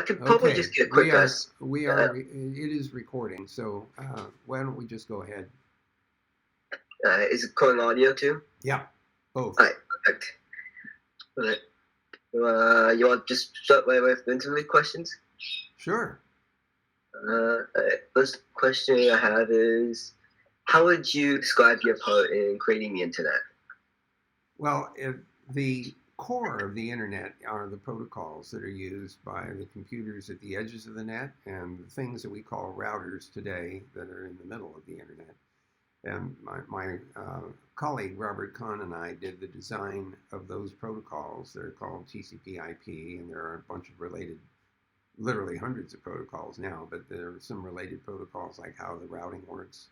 could probably Okay, just get a we quick are, we are, uh, it is recording, so why don't we just go ahead? is it calling audio too? Yeah, both. Alright, perfect. Alright. You want to just start right with the interview questions? Sure. First question I have is, how would you describe your part in creating the internet? Well, the core of the internet are the protocols that are used by the computers at the edges of the net and the things that we call routers today that are in the middle of the internet. And my colleague Robert Kahn and I did the design of those protocols. They're called TCP/IP, and there are a bunch of related, literally hundreds of protocols now, but there are some related protocols like how the routing works,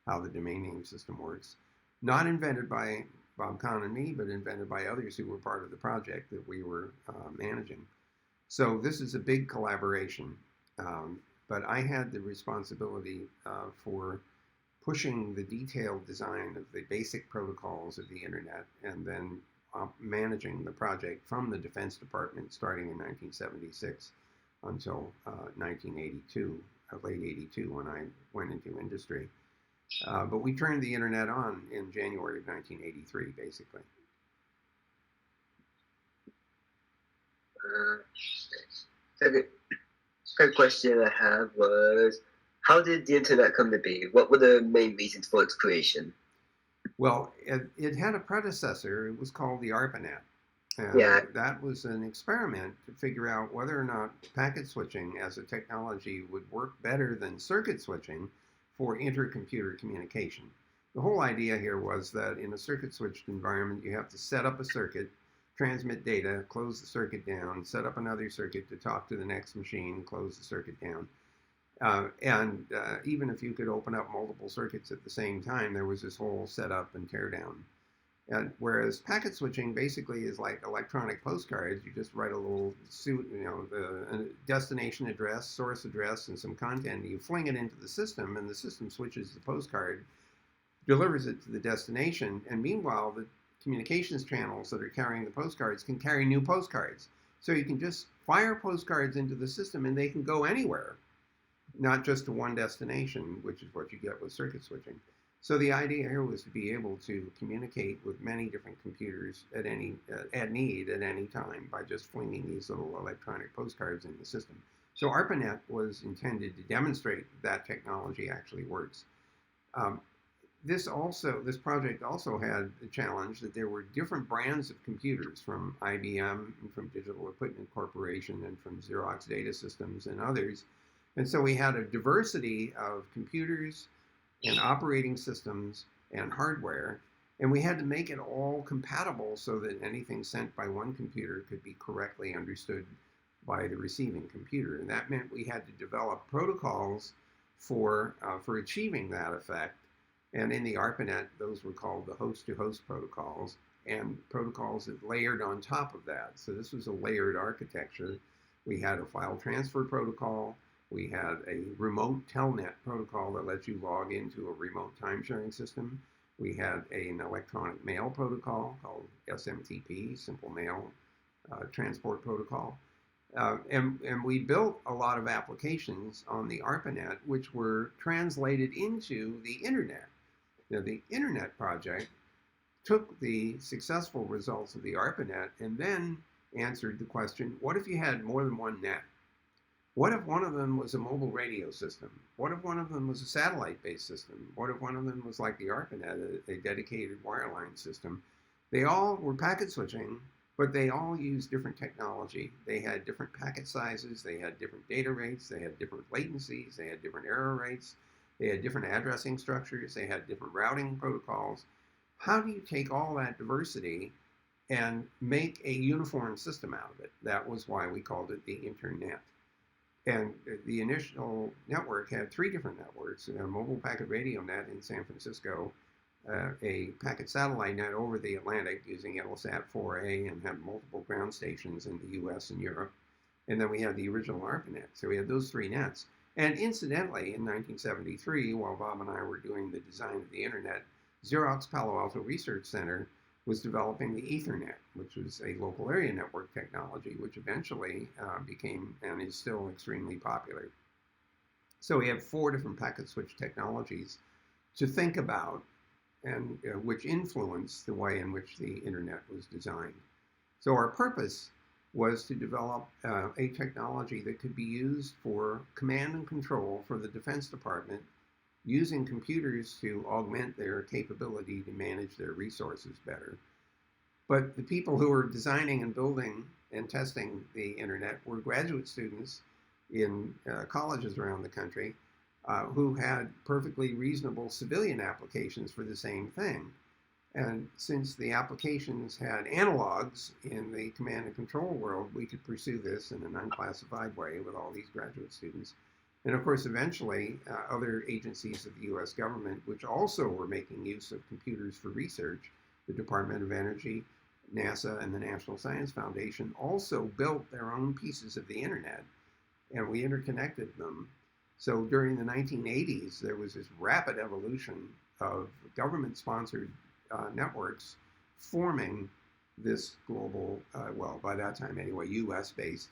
how the domain name system works. Not invented by Bob Kahn and me, but invented by others who were part of the project that we were managing. So this is a big collaboration. Um, but I had the responsibility for pushing the detailed design of the basic protocols of the internet and then managing the project from the Defense Department starting in 1976 until 1982, late 82 when I went into industry. But we turned the internet on in January of 1983, basically. Uh, second, second question I have was, how did the internet come to be? What were the main reasons for its creation? Well, it had a predecessor. It was called the ARPANET. And Yeah, that was an experiment to figure out whether or not packet switching as a technology would work better than circuit switching for intercomputer communication. The whole idea here was that in a circuit switched environment, you have to set up a circuit, transmit data, close the circuit down, set up another circuit to talk to the next machine, close the circuit down. And even if you could open up multiple circuits at the same time, there was this whole setup and teardown. And whereas packet switching basically is like electronic postcards, you just write a little suit, the destination address, source address, and some content. And you fling it into the system, and the system switches the postcard, delivers it to the destination, and meanwhile, the communications channels that are carrying the postcards can carry new postcards. So you can just fire postcards into the system, and they can go anywhere, not just to one destination, which is what you get with circuit switching. So the idea here was to be able to communicate with many different computers at need at any time by just flinging these little electronic postcards in the system. So ARPANET was intended to demonstrate that technology actually works. Um, this project also had the challenge that there were different brands of computers from IBM and from Digital Equipment Corporation and from Xerox Data Systems and others. And so we had a diversity of computers and operating systems and hardware, and we had to make it all compatible so that anything sent by one computer could be correctly understood by the receiving computer. And that meant we had to develop protocols for achieving that effect. And in the ARPANET, those were called the host-to-host protocols, and protocols that layered on top of that. So this was a layered architecture. We had a file transfer protocol. We had a remote telnet protocol that lets you log into a remote time-sharing system. We had an electronic mail protocol called SMTP, Simple Mail Transport Protocol. And we built a lot of applications on the ARPANET, which were translated into the internet. Now, the Internet Project took the successful results of the ARPANET and then answered the question, what if you had more than one net? What if one of them was a mobile radio system? What if one of them was a satellite-based system? What if one of them was like the ARPANET, a dedicated wireline system? They all were packet switching, but they all used different technology. They had different packet sizes, they had different data rates, they had different latencies, they had different error rates, they had different addressing structures, they had different routing protocols. How do you take all that diversity and make a uniform system out of it? That was why we called it the Internet. And the initial network had three different networks: a mobile packet radio net in San Francisco, a packet satellite net over the Atlantic using Eutelsat 4A and had multiple ground stations in the US and Europe. And then we had the original ARPANET. So we had those three nets. And incidentally, in 1973, while Bob and I were doing the design of the internet, Xerox Palo Alto Research Center was developing the Ethernet, which was a local area network technology, which eventually became and is still extremely popular. So we have 4 different packet switch technologies to think about, and which influence the way in which the internet was designed. So our purpose was to develop a technology that could be used for command and control for the Defense Department, using computers to augment their capability to manage their resources better. But the people who were designing and building and testing the internet were graduate students in colleges around the country who had perfectly reasonable civilian applications for the same thing. And since the applications had analogs in the command and control world, we could pursue this in an unclassified way with all these graduate students. And of course, eventually, other agencies of the US government, which also were making use of computers for research, the Department of Energy, NASA, and the National Science Foundation, also built their own pieces of the internet, and we interconnected them. So during the 1980s, there was this rapid evolution of government-sponsored networks forming this global, well, by that time anyway, US-based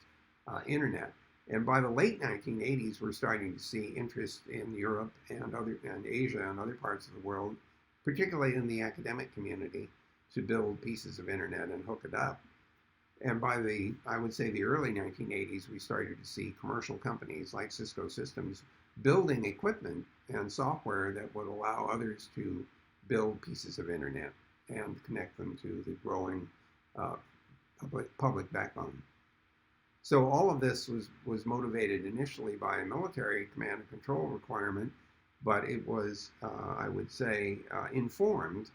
internet. And by the late 1980s, we're starting to see interest in Europe and Asia and other parts of the world, particularly in the academic community, to build pieces of internet and hook it up. And by I would say the early 1980s, we started to see commercial companies like Cisco Systems building equipment and software that would allow others to build pieces of internet and connect them to the growing public backbone. So all of this was motivated initially by a military command and control requirement, but it was, I would say, informed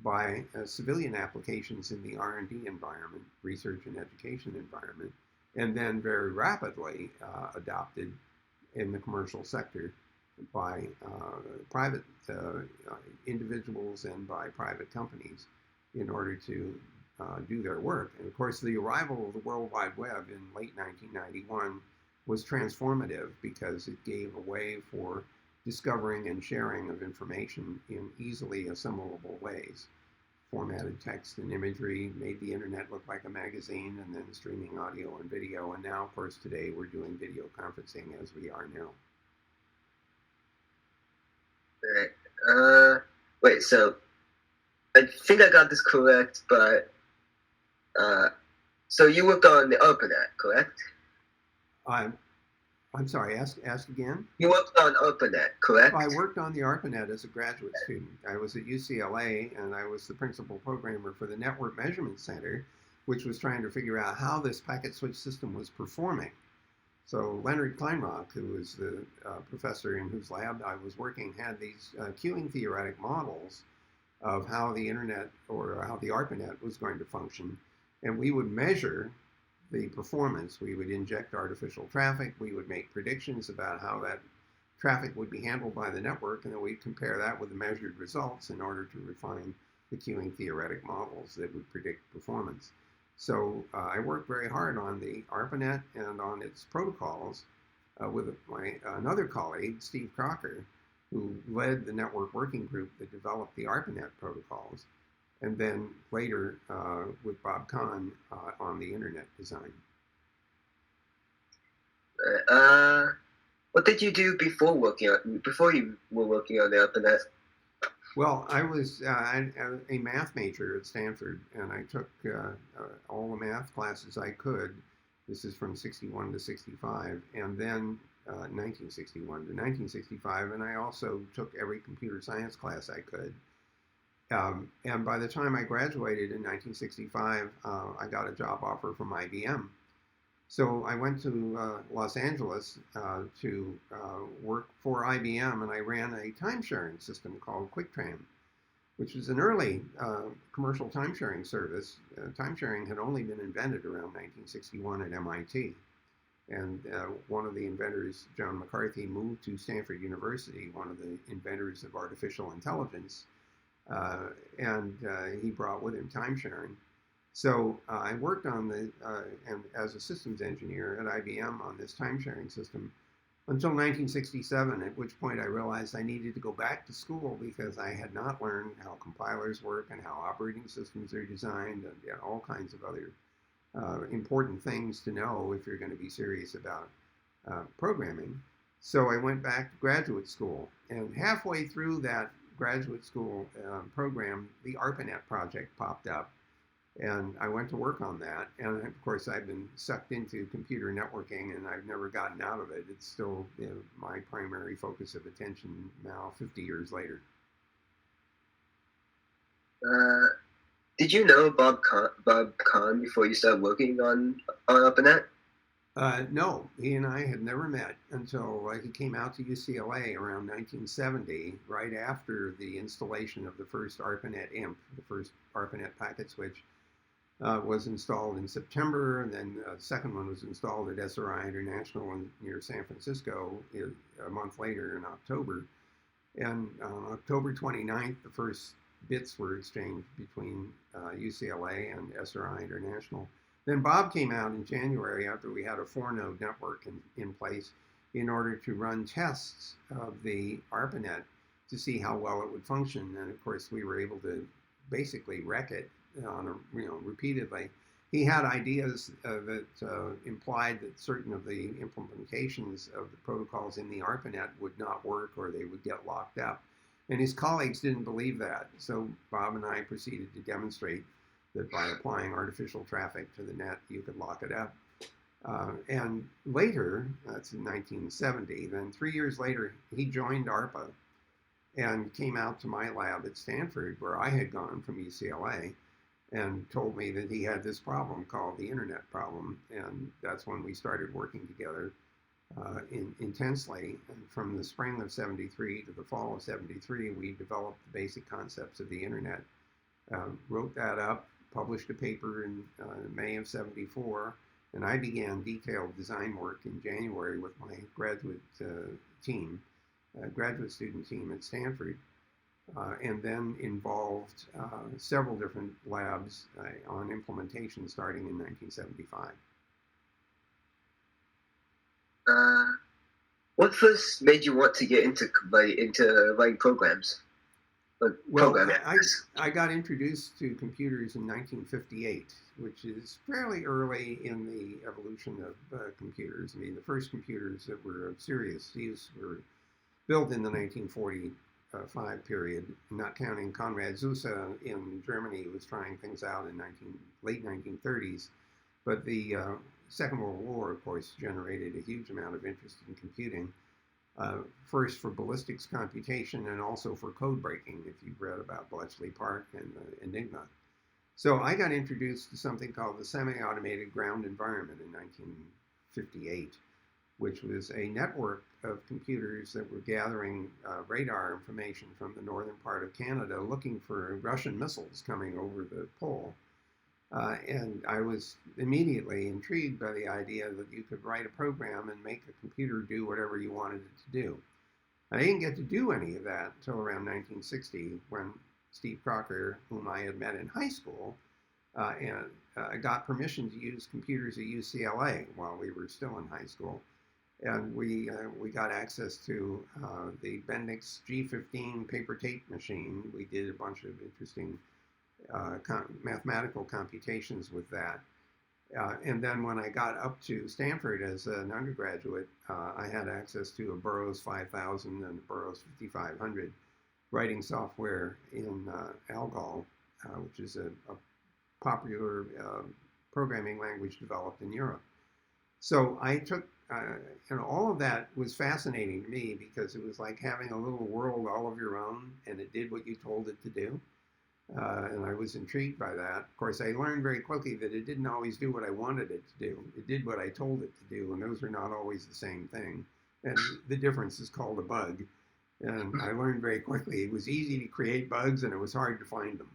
by civilian applications in the R&D environment, research and education environment, and then very rapidly adopted in the commercial sector by private individuals and by private companies in order to do their work. And of course, the arrival of the World Wide Web in late 1991 was transformative because it gave a way for discovering and sharing of information in easily assimilable ways. Formatted text and imagery made the internet look like a magazine, and then streaming audio and video. And now, of course, today we're doing video conferencing as we are now. Right. Wait, so I think I got this correct, but so you worked on the ARPANET, correct? I'm sorry, ask again? You worked on ARPANET, correct? I worked on the ARPANET as a graduate student. I was at UCLA, and I was the principal programmer for the Network Measurement Center, which was trying to figure out how this packet switch system was performing. So Leonard Kleinrock, who was the professor in whose lab I was working, had these queuing theoretic models of how the internet or how the ARPANET was going to function. And we would measure the performance. We would inject artificial traffic. We would make predictions about how that traffic would be handled by the network, and then we'd compare that with the measured results in order to refine the queuing theoretic models that would predict performance. So I worked very hard on the ARPANET and on its protocols with another colleague, Steve Crocker, who led the network working group that developed the ARPANET protocols, and then later with Bob Kahn on the internet design. What did you do before you were working on the ARPANET? Well, I was a math major at Stanford, and I took all the math classes I could. This is from 61 to 65, and then 1961 to 1965, and I also took every computer science class I could. And by the time I graduated in 1965, I got a job offer from IBM. So I went to Los Angeles to work for IBM, and I ran a time-sharing system called QuickTran, which was an early commercial time-sharing service. Time-sharing had only been invented around 1961 at MIT. And one of the inventors, John McCarthy, moved to Stanford University, one of the inventors of artificial intelligence, and he brought with him time-sharing. So I worked on and as a systems engineer at IBM on this time-sharing system until 1967, at which point I realized I needed to go back to school because I had not learned how compilers work and how operating systems are designed and all kinds of other important things to know if you're going to be serious about programming. So I went back to graduate school, and halfway through that graduate school program, the ARPANET project popped up, and I went to work on that. And of course, I've been sucked into computer networking, and I've never gotten out of it. It's still my primary focus of attention now, 50 years later. Did you know Bob Kahn before you started working on ARPANET? No, he and I had never met until he came out to UCLA around 1970, right after the installation of the first ARPANET IMP, the first ARPANET packet switch, was installed in September, and then the second one was installed at SRI International near San Francisco a month later in October. And on October 29th, the first bits were exchanged between UCLA and SRI International. Then Bob came out in January after we had a 4-node network in place in order to run tests of the ARPANET to see how well it would function. And of course, we were able to basically wreck it repeatedly. He had ideas that implied that certain of the implementations of the protocols in the ARPANET would not work or they would get locked up. And his colleagues didn't believe that. So Bob and I proceeded to demonstrate that by applying artificial traffic to the net, you could lock it up. And later, that's in 1970, then 3 years later, he joined ARPA and came out to my lab at Stanford, where I had gone from UCLA, and told me that he had this problem called the internet problem. And that's when we started working together intensely. And from the spring of 73 to the fall of 73, we developed the basic concepts of the internet, wrote that up, published a paper in May of 74, and I began detailed design work in January with my graduate student team at Stanford, and then involved several different labs on implementation starting in 1975. What first made you want to get into writing programs? Well, I got introduced to computers in 1958, which is fairly early in the evolution of computers. I mean, the first computers that were of serious use were built in the 1945 period, not counting Konrad Zuse in Germany, who was trying things out in late 1930s. But the Second World War, of course, generated a huge amount of interest in computing. First for ballistics computation and also for code breaking, if you've read about Bletchley Park and Enigma. So I got introduced to something called the Semi-Automated Ground Environment in 1958, which was a network of computers that were gathering radar information from the northern part of Canada, looking for Russian missiles coming over the pole. And I was immediately intrigued by the idea that you could write a program and make a computer do whatever you wanted it to do. I didn't get to do any of that until around 1960, when Steve Crocker, whom I had met in high school, got permission to use computers at UCLA while we were still in high school. And we got access to the Bendix G15 paper tape machine. We did a bunch of interesting mathematical computations with that. And then when I got up to Stanford as an undergraduate, I had access to a Burroughs 5000 and a Burroughs 5500 writing software in ALGOL, which is a popular programming language developed in Europe. So I took, all of that was fascinating to me because it was like having a little world all of your own, and it did what you told it to do. And I was intrigued by that. Of course, I learned very quickly that it didn't always do what I wanted it to do. It did what I told it to do, and those are not always the same thing. And the difference is called a bug. And I learned very quickly it was easy to create bugs, and it was hard to find them.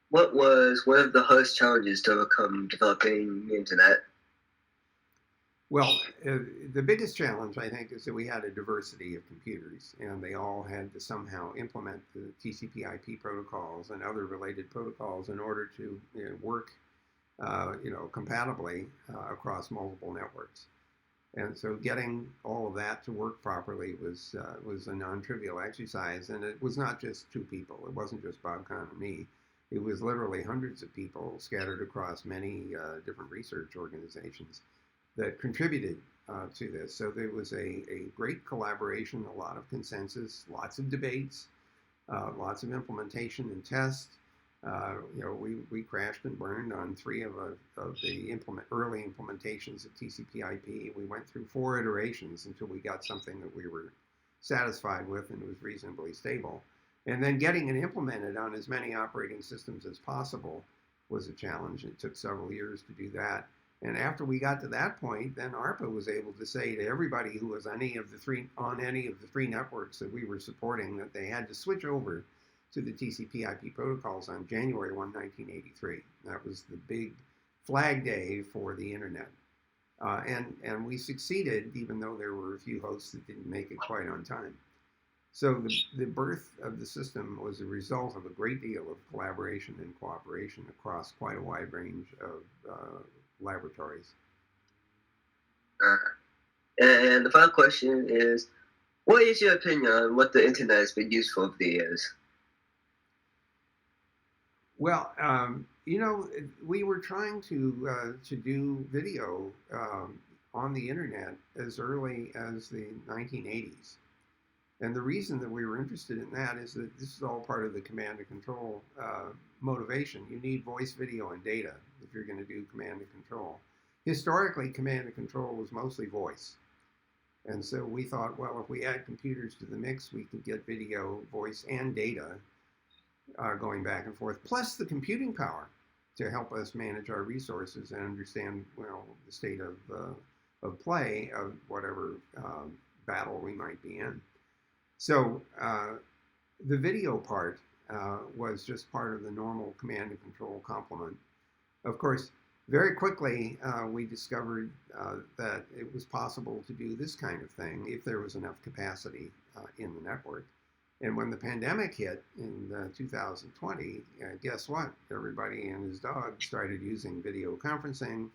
What was one of the hardest challenges to overcome developing the internet? Well, the biggest challenge, I think, is that we had a diversity of computers, and they all had to somehow implement the TCP/IP protocols and other related protocols in order to work compatibly across multiple networks. And so getting all of that to work properly was a non-trivial exercise. And it was not just two people. It wasn't just Bob Kahn and me. It was literally hundreds of people scattered across many different research organizations that contributed to this. So there was a great collaboration, a lot of consensus, lots of debates, lots of implementation and tests. We crashed and burned on 3 of the early implementations of TCP/IP. We went through 4 iterations until we got something that we were satisfied with and was reasonably stable. And then getting it implemented on as many operating systems as possible was a challenge. It took several years to do that. And after we got to that point, then ARPA was able to say to everybody who was on any of the 3 networks that we were supporting that they had to switch over to the TCP/IP protocols on January 1, 1983. That was the big flag day for the internet. And we succeeded, even though there were a few hosts that didn't make it quite on time. So the birth of the system was a result of a great deal of collaboration and cooperation across quite a wide range of laboratories. And the final question is, what is your opinion on what the internet has been used for over the years? Well, we were trying to do video on the internet as early as the 1980s. And the reason that we were interested in that is that this is all part of the command and control motivation. You need voice, video, and data if you're going to do command and control. Historically, command and control was mostly voice. And so we thought, well, if we add computers to the mix, we can get video, voice, and data going back and forth, plus the computing power to help us manage our resources and understand, the state of play of whatever battle we might be in. So the video part was just part of the normal command and control complement. Of course, very quickly we discovered that it was possible to do this kind of thing if there was enough capacity in the network. And when the pandemic hit in 2020, guess what? Everybody and his dog started using video conferencing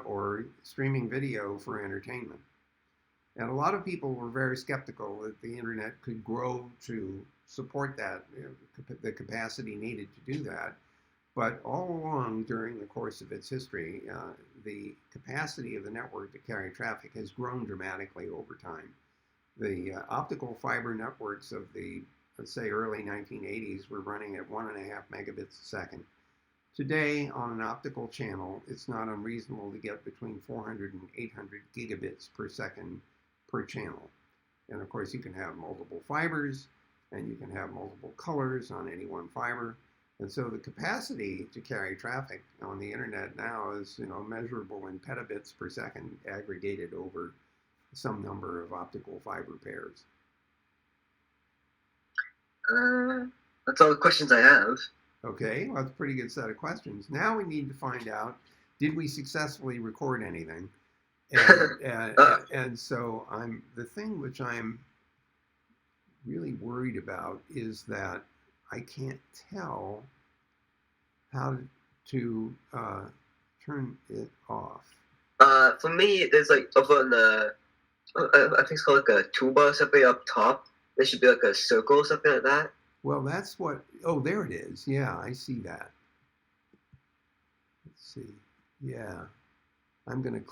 or streaming video for entertainment. And a lot of people were very skeptical that the internet could grow to support that, the capacity needed to do that. But all along during the course of its history, the capacity of the network to carry traffic has grown dramatically over time. The optical fiber networks of the, let's say, early 1980s were running at 1.5 megabits a second. Today, on an optical channel, it's not unreasonable to get between 400 and 800 gigabits per second per channel. And of course, you can have multiple fibers, and you can have multiple colors on any one fiber. And so the capacity to carry traffic on the internet now is, measurable in petabits per second aggregated over some number of optical fiber pairs. That's all the questions I have. Okay, well, that's a pretty good set of questions. Now we need to find out, did we successfully record anything? And so the thing which I'm really worried about is that I can't tell how to turn it off. For me, there's over on the, I think it's called a toolbar or something up top. There should be a circle or something like that. Well, that's what, there it is. Yeah, I see that. Let's see. Yeah, I'm going to click